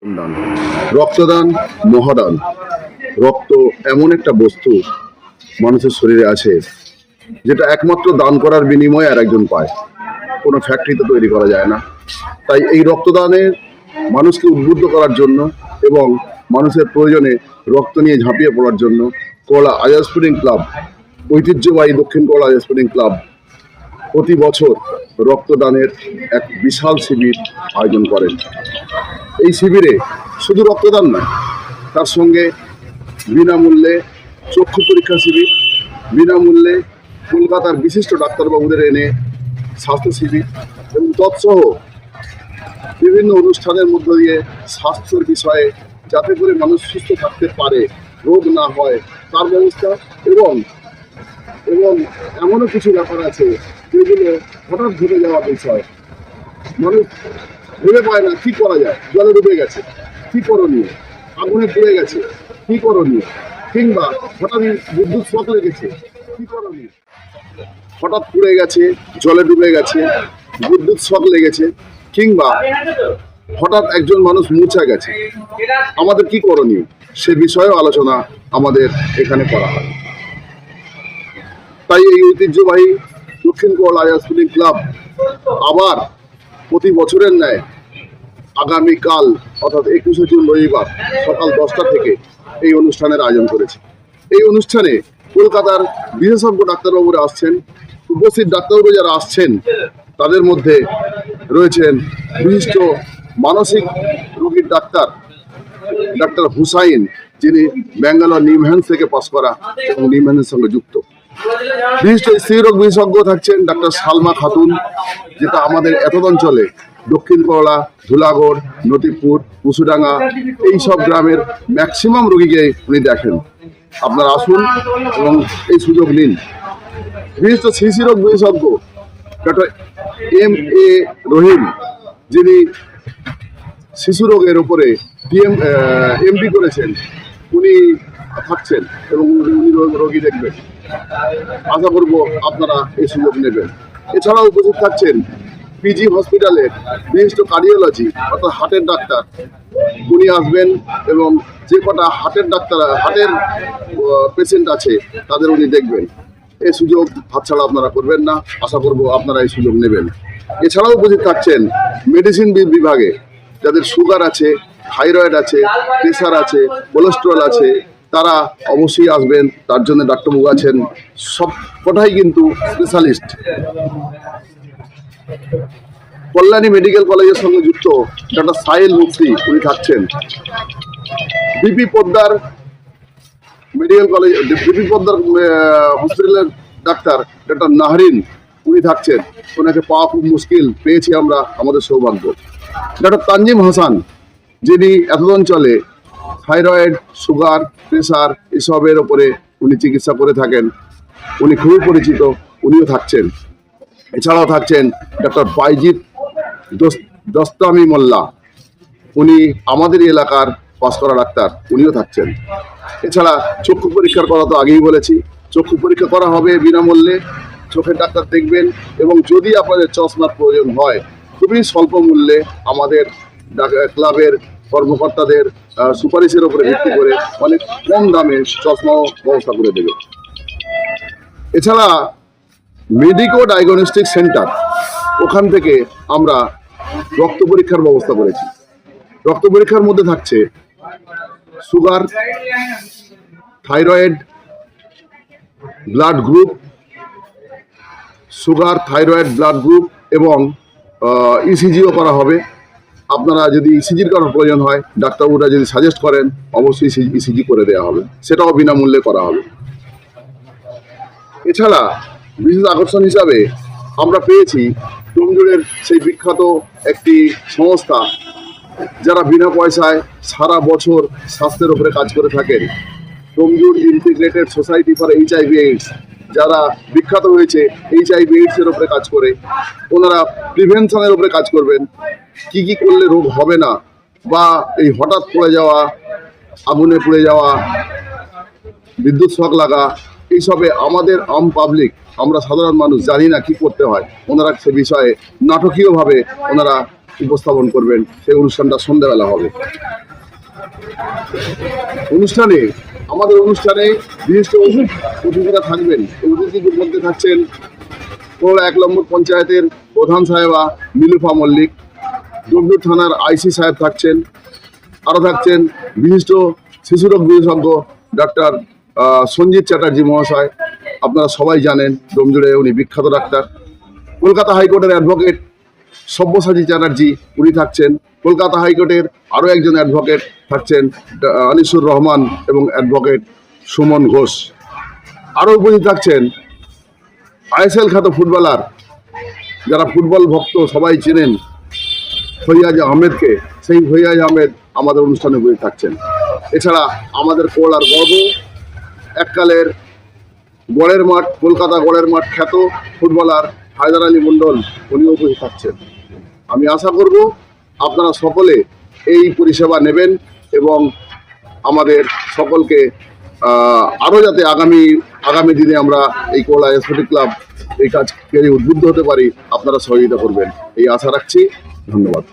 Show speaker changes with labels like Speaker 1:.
Speaker 1: দান, রক্তদান মহাদান। রক্ত এমন একটা বস্তু মানুষের শরীরে আছে যেটা একমাত্র দান করার বিনিময়ে আর একজন পায়, কোনো ফ্যাক্টরিতে তৈরি করা যায় না। তাই এই রক্তদানের মানুষকে উদ্বুদ্ধ করার জন্য এবং মানুষের প্রয়োজনে রক্ত নিয়ে ঝাঁপিয়ে পড়ার জন্য করলা আজাদ স্পোর্টিং ক্লাব, ঐতিহ্যবাহী দক্ষিণ করলা আজাদ স্পোর্টিং ক্লাব প্রতি বছর রক্তদানের এক বিশাল শিবির আয়োজন করেন। এই শিবিরে শুধু রক্তদান নয়, তার সঙ্গে বিনামূল্যে চক্ষু পরীক্ষা শিবির, বিনামূল্যে কলকাতার বিশিষ্ট ডাক্তারবাবুদের এনে স্বাস্থ্য শিবির এবং তৎসহ বিভিন্ন অনুষ্ঠানের মধ্য দিয়ে স্বাস্থ্যের বিষয়ে যাতে করে মানুষ সুস্থ থাকতে পারে, রোগ না হয় তার ব্যবস্থা। এবং এবং এমনও কিছু ব্যাপার আছে যেগুলো হঠাৎ ঘটে যাওয়া বিষয়, মানুষ ভেবে পায় না কি করা যায়। জলে ডুবে গেছে, কি করণীয়? আগুনে পুড়ে গেছে, কি করণীয়? কিংবা হঠাৎ বিদ্যুৎ শক লেগেছে, কি করণীয়? হঠাৎ পুড়ে গেছে, জলে ডুবে গেছে, বিদ্যুৎ শক লেগেছে, কিংবা হঠাৎ একজন মানুষ মূর্ছা গেছে, আমাদের কি করণীয়? সে বিষয়েও আলোচনা আমাদের এখানে করা হয়। তাই এই ঐতিহ্যবাহী দক্ষিণ করলা আজাদ স্পোর্টিং ক্লাব আবার প্রতি বছরের ন্যায় আগামীকাল অর্থাৎ 21শে জুন রবিবার সকাল 10টা থেকে এই অনুষ্ঠানের আয়োজন করেছে। এই অনুষ্ঠানে কলকাতার বিশেষজ্ঞ ডাক্তারবাবুরা আসছেন। উপস্থিত ডাক্তারবাবু যারা আসছেন তাদের মধ্যে রয়েছেন বিশিষ্ট মানসিক রোগীর ডাক্তার হুসাইন, যিনি ব্যাঙ্গালোর নিমহ্যান্স থেকে পাস করা এবং নিমহ্যান্সের সঙ্গে যুক্ত। বিশিষ্ট স্ত্রীরোগ বিশেষজ্ঞ থাকছেন ডাক্তার সালমা খাতুন, যেটা আমাদের এতদ অঞ্চলে দক্ষিণ করলা, ধুলাগড়, নতিপুর, কুসুডাঙ্গা এইসব গ্রামের ম্যাক্সিমাম রোগীকে উনি দেখেন। আপনারা আসুন এবং এই সুযোগ নিন। বিশিষ্ট শিশুরোগ বিশেষজ্ঞ ডক্টর M.A. রহিম, যিনি শিশু রোগের উপরে MD করেছেন, উনি থাকছেন এবং উনি রোগী দেখবেন। আশা করব আপনারা এই সুযোগ নেবেন। এছাড়াও উপস্থিত থাকছেন পিজি হসপিটালের বিশিষ্ট কার্ডিওলজি অর্থাৎ হার্টের ডাক্তার, উনি আসবেন এবং যে কটা হার্টের পেশেন্ট আছে তাদের উনি দেখবেন। এই সুযোগ হাতছাড়া আপনারা করবেন না, আশা করব আপনারা এই সুযোগ নেবেন। এছাড়াও উপস্থিত থাকছেন মেডিসিন বিভাগে, যাদের সুগার আছে, থাইরয়েড আছে, প্রেশার আছে, কোলেস্টেরল আছে, তারা অবশ্যই আসবেন। তার জন্য ডাক্তারবাবু আছেন, সব কটাই কিন্তু স্পেশালিস্ট। কল্যাণী মেডিকেল কলেজের সঙ্গে যুক্ত ডক্টর সাহিল মুফতি, উনি থাকছেন। BP Poddar medical college, BP Poddar হসপিটালের ডাক্তার ডক্টর নাহরিন, উনি থাকছেন। ওনাকে পাওয়া খুব মুশকিল, পেয়েছি আমরা, আমাদের সৌভাগ্য। ডক্টর তানজিম হাসান, যিনি এতদ অঞ্চলে থাইরয়েড, সুগার, প্রেশার এসবের ওপরে উনি চিকিৎসা করে থাকেন, উনি খুবই পরিচিত, উনিও থাকছেন। এছাড়াও থাকছেন ডক্টর বাইজিৎ দস্তামি মোল্লা, উনি আমাদের এলাকার পাস করা ডাক্তার, উনিও থাকছেন। এছাড়া চক্ষু পরীক্ষার কথা তো আগেই বলেছি, চক্ষু পরীক্ষা করা হবে বিনামূল্যে, চোখের ডাক্তার দেখবেন এবং যদি আপনাদের চশমার প্রয়োজন হয় খুবই স্বল্প মূল্যে আমাদের ক্লাবের কর্মকর্তাদের সুপারিশের উপরে ভিত্তি করে অনেক কম দামে চশমাও ব্যবস্থা করে দেবে। এছাড়া মেডিকো ডায়াগনস্টিক সেন্টার, ওখান থেকে আমরা রক্ত পরীক্ষার ব্যবস্থা করেছি। রক্ত পরীক্ষার মধ্যে থাকছে sugar, thyroid, blood group, sugar, thyroid, blood group এবং ইসিজিও করা হবে। আপনারা যদি ইসিজির করার প্রয়োজন হয়, ডাক্তারবাবুরা যদি সাজেস্ট করেন, অবশ্যই ইসিজি করে দেওয়া হবে, সেটাও বিনামূল্যে করা হবে। এছাড়া বিশেষ আকর্ষণ হিসাবে আমরা পেয়েছি টমজোরের সেই বিখ্যাত একটি সংস্থা, যারা বিনা পয়সায় সারা বছর স্বাস্থ্যের উপরে কাজ করে থাকেন, টমজোর ইন্টিগ্রেটেড সোসাইটি ফর HIV/AIDS, যারা বিখ্যাত হয়েছে HIV/AIDS-এর উপরে কাজ করে। ওনারা প্রিভেনশনের উপরে কাজ করবেন, কি কি করলে রোগ হবে না, বা এই হঠাৎ পড়ে যাওয়া, আগুনে পুড়ে যাওয়া, বিদ্যুৎ শক লাগা, এইসবে আমাদের আম পাবলিক, আমরা সাধারণ মানুষ জানি না কি করতে হয়। ওনারা সে বিষয়ে নাটকীয়ভাবে ওনারা উপস্থাপন করবেন। সেই অনুষ্ঠানটা সন্ধ্যাবেলা হবে। আমাদের অনুষ্ঠানে বিশিষ্ট অতিথিরা থাকবেন। অতিথিদের মধ্যে থাকছেন কোলা ১ নম্বর পঞ্চায়েতের প্রধান সাহেবা নীলুফা মল্লিক, ডোমজুর থানার আইসি সাহেব থাকছেন, আরও থাকছেন বিশিষ্ট শিশুরোগ বিশেষজ্ঞ ডাক্তার সঞ্জিত চ্যাটার্জি মহাশয়। আপনারা সবাই জানেন ডোমজুড়ে উনি বিখ্যাত ডাক্তার। কলকাতা হাইকোর্টের অ্যাডভোকেট সব্যসাচী চ্যাটার্জি উনি থাকছেন। কলকাতা হাইকোর্টের আরও একজন অ্যাডভোকেট থাকছেন আনিসুর রহমান এবং অ্যাডভোকেট সুমন ঘোষ। আরও উপস্থিত থাকছেন আইএসএল খ্যাত ফুটবলার, যারা ফুটবল ভক্ত সবাই চেনেন, ফৈয়াজ আহমেদকে। সেই ফৈয়াজ আহমেদ আমাদের অনুষ্ঠানে উপস্থিত থাকছেন। এছাড়া আমাদের কোলার গর্ব, এককালের গড়ের মাঠ, কলকাতা গড়ের মাঠ খ্যাত ফুটবলার হায়দার আলী মণ্ডল, উনিও উপস্থিত থাকছেন। আমি আশা করব আপনারা সকলে এই পরিষেবা নেবেন এবং আমাদের সকলকে আরও যাতে আগামী দিনে আমরা এই কোলা এসপোর্টিং ক্লাব এই কাজকে উদ্বুদ্ধ হতে পারি, আপনারা সহযোগিতা করবেন এই আশা রাখছি। ধন্যবাদ।